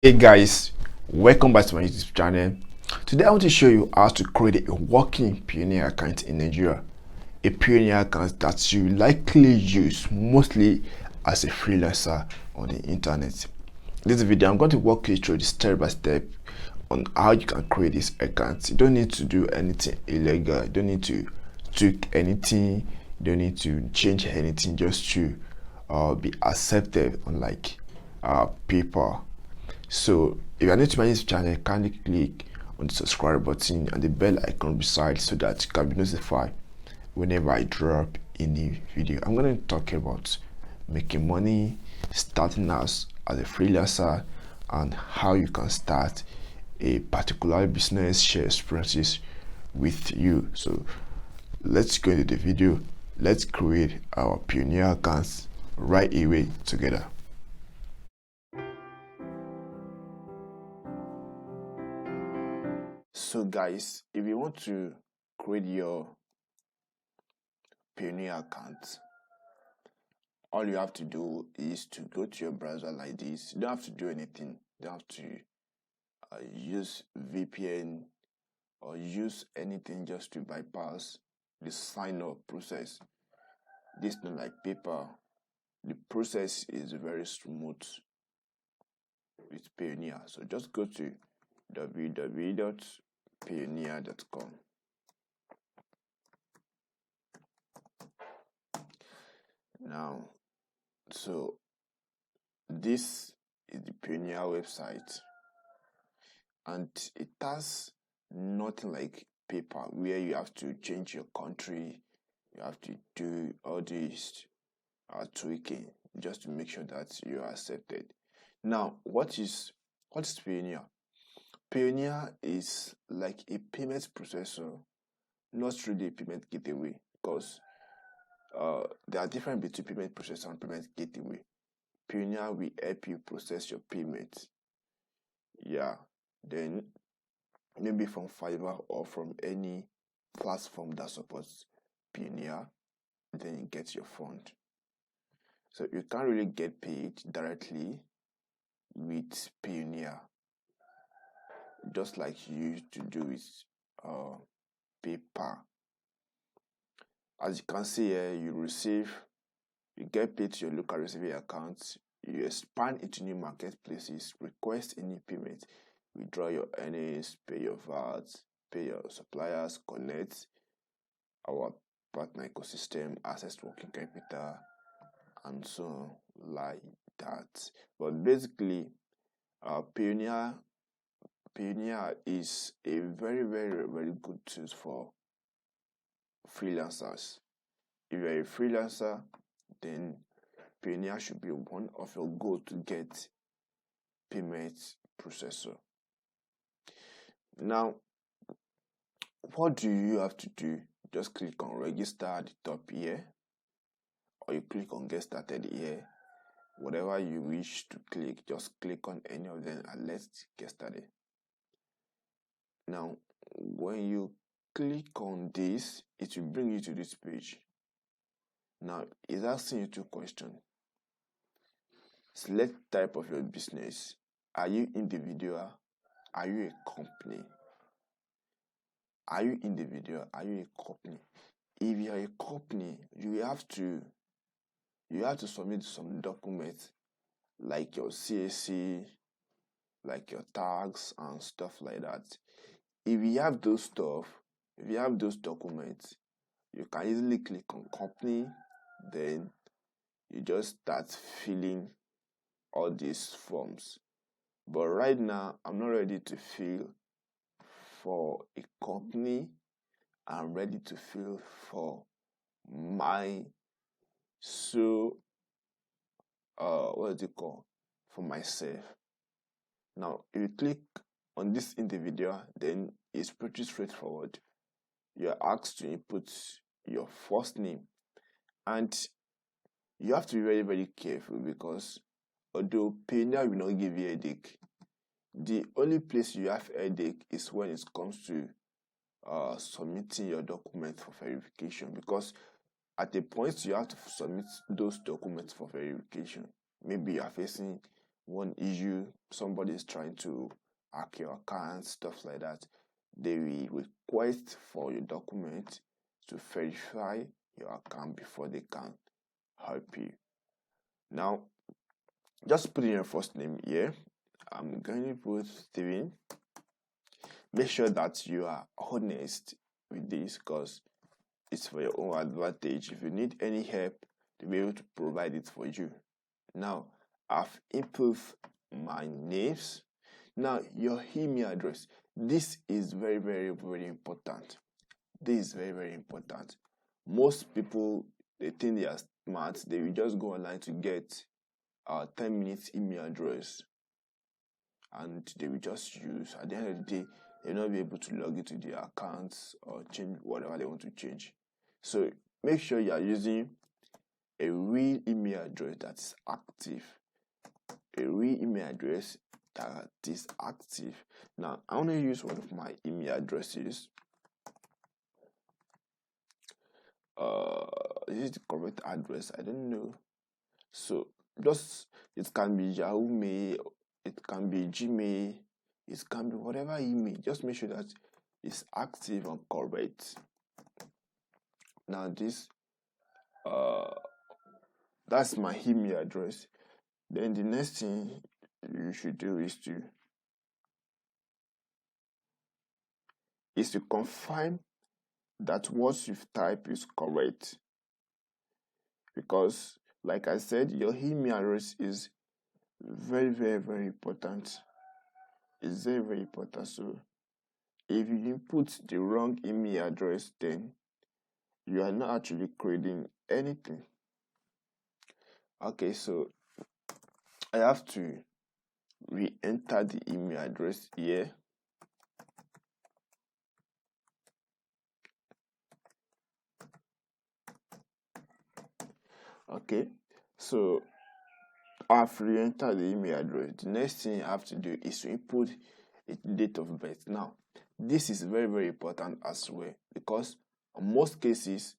Hey guys, welcome back to my YouTube channel. Today I want to show you how to create a working Payoneer account in Nigeria. A Payoneer account that you likely use mostly as a freelancer on the internet. In this video, I'm going to walk you through the step by step on how you can create this account. You don't need to do anything illegal. You don't need to tweak anything. You don't need to change anything just to be accepted on PayPal. So if you are new to my YouTube channel, kindly click on the subscribe button and the bell icon beside so that you can be notified whenever I drop a new video. I'm going to talk about making money, starting as a freelancer, and how you can start a particular business, share experiences with you. So let's go into the video. Let's create our Payoneer accounts right away together. So guys, if you want to create your Payoneer account, all you have to do is to go to your browser like this. You don't have to do anything. You don't have to use VPN or use anything just to bypass the sign up process. This is not like PayPal. The process is very smooth with Payoneer. So just go to www.payoneer.com. Now, so this is the Payoneer website, and it has nothing like PayPal where you have to change your country, you have to do all this tweaking just to make sure that you are accepted. Now, what is Payoneer? Payoneer is like a payment processor, not really a payment gateway, because there are different between payment processor and payment gateway. Payoneer will help you process your payment. Yeah, then maybe from Fiverr or from any platform that supports Payoneer, then you get your fund. So you can't really get paid directly with Payoneer, just like you used to do with PayPal. As you can see here, you get paid to your local receiving account, you expand into new marketplaces, request any payment, withdraw your earnings, pay your VAT, pay your suppliers, connect our partner ecosystem, access working capital, and so on like that. But basically, Payoneer is a very, very, very good tool for freelancers. If you're a freelancer, then Payoneer should be one of your goals to get payment processor. Now, what do you have to do? Just click on register at the top here, or you click on get started here. Whatever you wish to click, just click on any of them and let's get started. Now, when you click on this, it will bring you to this page. Now, it's asking you two questions. Select type of your business. Are you individual? Are you a company? Are you individual? Are you a company? If you are a company, you have to submit some documents like your CAC, like your tax and stuff like that. If you have those documents, you can easily click on company, then you just start filling all these forms. But right now, I'm not ready to fill for a company. I'm ready to fill for my what is it called? For myself. Now, if you click on this individual, then it's pretty straightforward. You're asked to input your first name, and you have to be very, very careful because although Payoneer will not give you a headache, the only place you have headache is when it comes to submitting your document for verification, because at a point you have to submit those documents for verification. Maybe you are facing one issue, somebody is trying to hack your account, stuff like that, they will request for your document to verify your account before they can help you. Now, just put in your first name here. I'm going to put Steven. Make sure that you are honest with this, because it's for your own advantage. If you need any help, they'll be able to provide it for you. Now, I've input my names. Now, your email address. This is very, very, very important. This is very, very important. Most people, they think they are smart. They will just go online to get 10 minutes email address, and they will just use. At the end of the day, they'll not be able to log into their accounts or change whatever they want to change. So make sure you are using a real email address that's active. A real email address that is active. Now, I want to use one of my email addresses. Is it the correct address? I don't know. So just, it can be Yahoo Mail, it can be Gmail, it can be whatever email. Just make sure that it's active and correct. Now this that's my email address. Then the next thing you should do is to confirm that what you've typed is correct, because like I said, your email address is very, very, very important. It's very, very important. So if you input the wrong email address, then you are not actually creating anything. Okay, so I have to re-enter the email address here. Okay, so I've re-entered the email address. The next thing I have to do is to input a date of birth. Now, this is very, very important as well, because in most cases,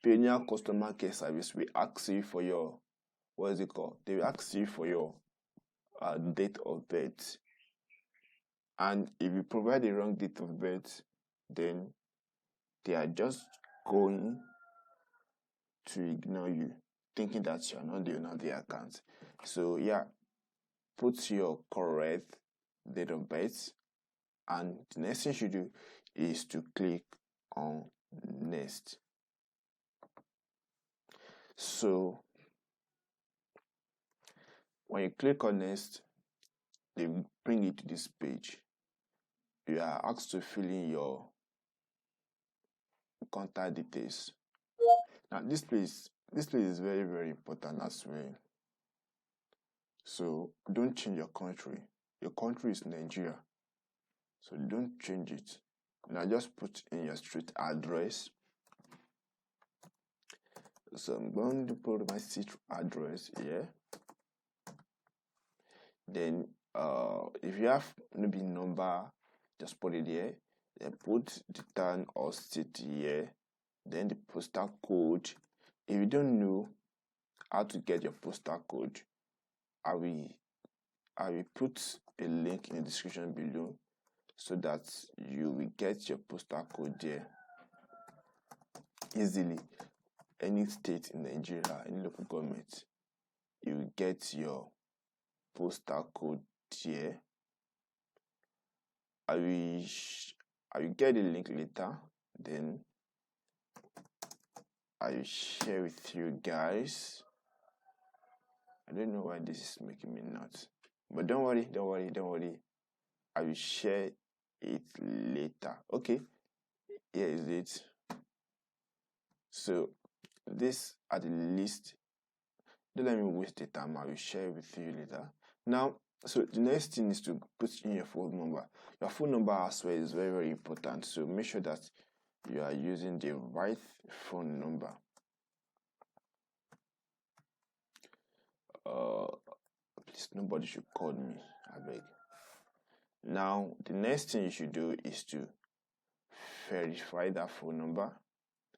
Payoneer customer care service will ask you for your, what is it called? They will ask you for your date of birth. And if you provide the wrong date of birth, then they are just going to ignore you, thinking that you're not the owner of the account. So yeah, put your correct date of birth, and the next thing you should do is to click on next. So when you click on next, they bring you to this page. You are asked to fill in your contact details. Now this place is very, very important as well. So don't change your country. Your country is Nigeria, so don't change it. Now just put in your street address. So I'm going to put my street address here. Then if you have maybe number, just put it here. Then put the town or city here. Then the postal code. If you don't know how to get your postal code, I will put a link in the description below, so that you will get your postal code there easily. Any state in Nigeria, any local government, you will get your postal code here. I will get the link later, then I will share with you guys. I don't know why this is making me nuts, but don't worry. I will share it later. Okay, here is it. So this at the list. Don't let me waste the time. I will share it with you later. Now, so the next thing is to put in your phone number. Your phone number as well is very, very important. So make sure that you are using the right phone number. Please, nobody should call me, I beg. Now, the next thing you should do is to verify that phone number.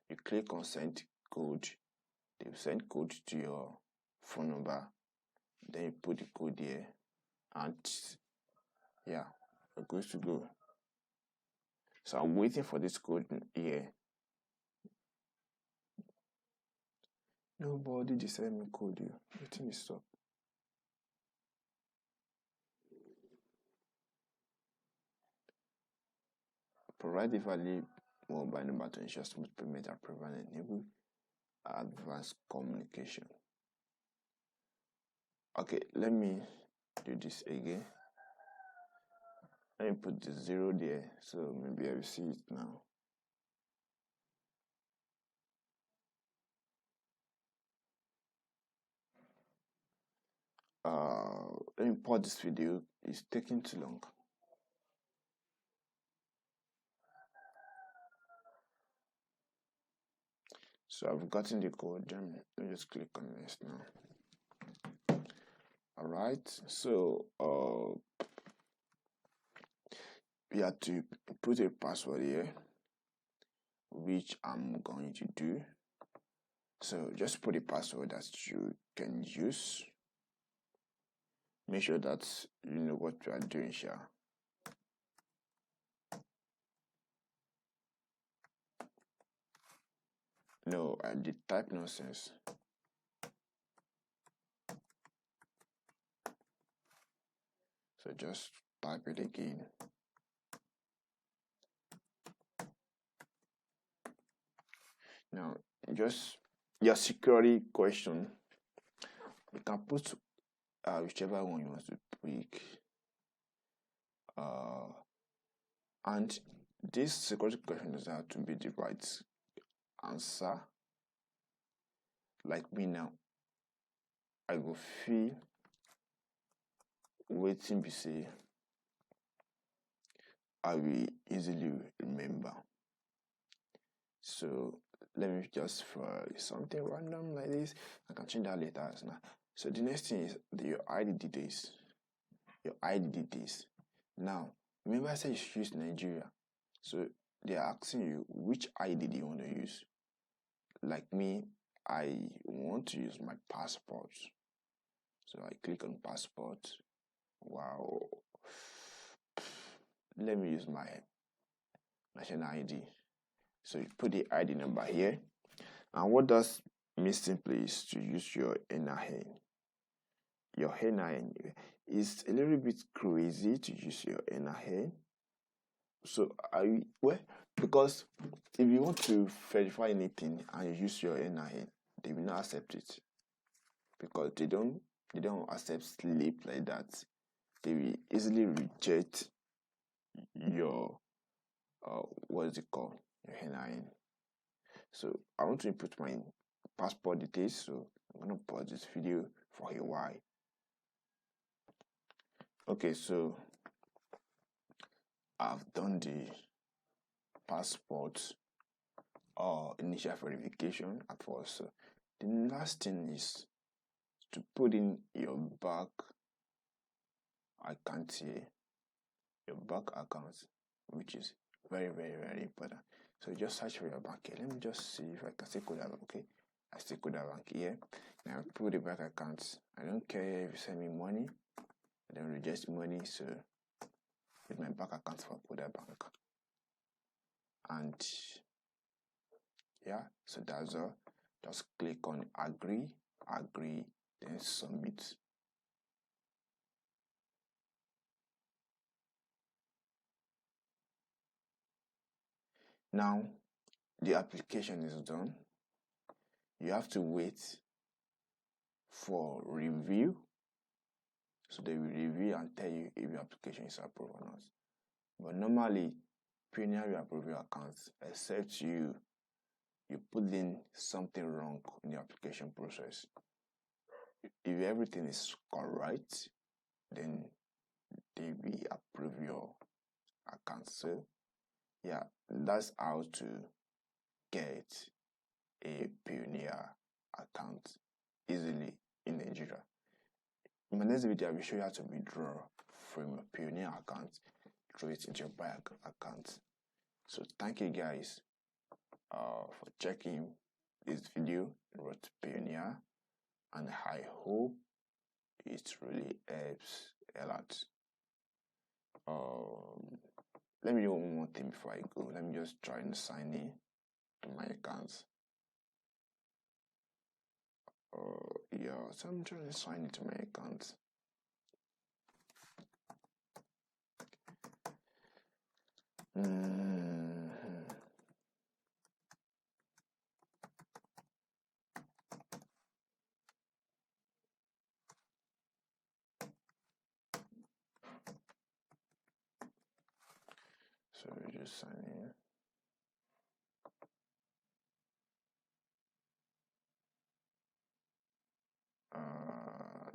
You click on send code. They will send code to your phone number. then you put the code here, and yeah, we're good to go. So I'm waiting for this code here. Nobody just send me code. You waiting is up. Provide the valid mobile number to ensure smooth payment and prevent enable advanced communication. Okay, let me do this again. Let me put the 0 there, so maybe I will see it now. Let me pause this video. It's taking too long. So I've gotten the code. Then let me just click on this now. All right. So we have to put a password here, which I'm going to do. So just put a password that you can use. Make sure that you know what you are doing here. No, I did type nonsense. So just type it again. Now, just your security question, you can put whichever one you want to pick. And this security question doesn't have to be the right answer. Like me now, I go feel waiting be say I will easily remember. So let me just for something random like this. I can change that later now. So the next thing is your identities. Your identities. Now, remember I said you should use Nigeria. So they are asking you which ID do you want to use. Like me, I want to use my passport. So I click on passport. Wow. Let me use my national ID. So you put the ID number here. And what does mean simply is to use your NIN. Your NIN is a little bit crazy to use your NIN. So because if you want to verify anything and you use your NIN, they will not accept it. Because they don't accept slip like that. They will easily reject your what is it called? Your NIN. So I want to input my passport details, so I'm gonna pause this video for a while. Okay, so I've done the passport initial verification at first. So the last thing is to put in your bank account here, your bank account, which is very, very, very important. So just search for your bank here. Let me just see if I can see Koda Bank. Okay, I see Koda Bank here. Now put the bank account. I don't care if you send me money. I don't reject money. So put my bank account for Koda Bank. And yeah, so that's all. Just click on agree, then submit. Now the application is done. You have to wait for review. So they will review and tell you if your application is approved or not. But normally, Payoneer will approve your account except you put in something wrong in the application process. If everything is correct, then they will approve your account. So yeah, that's how to get a Payoneer account easily in Nigeria. In my next video, I will show you how to withdraw from your Payoneer account through it into your bank account. So thank you guys for checking this video about Payoneer, and I hope it really helps a lot. Let me do one more thing before I go. Let me just try and sign in to my accounts. Yeah, so I'm trying to sign into my account. So we just sign in.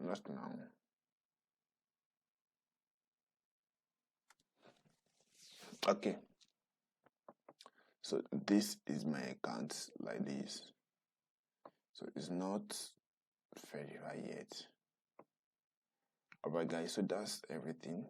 Not now. Okay. So this is my account like this. So it's not verified yet. Alright guys, so that's everything.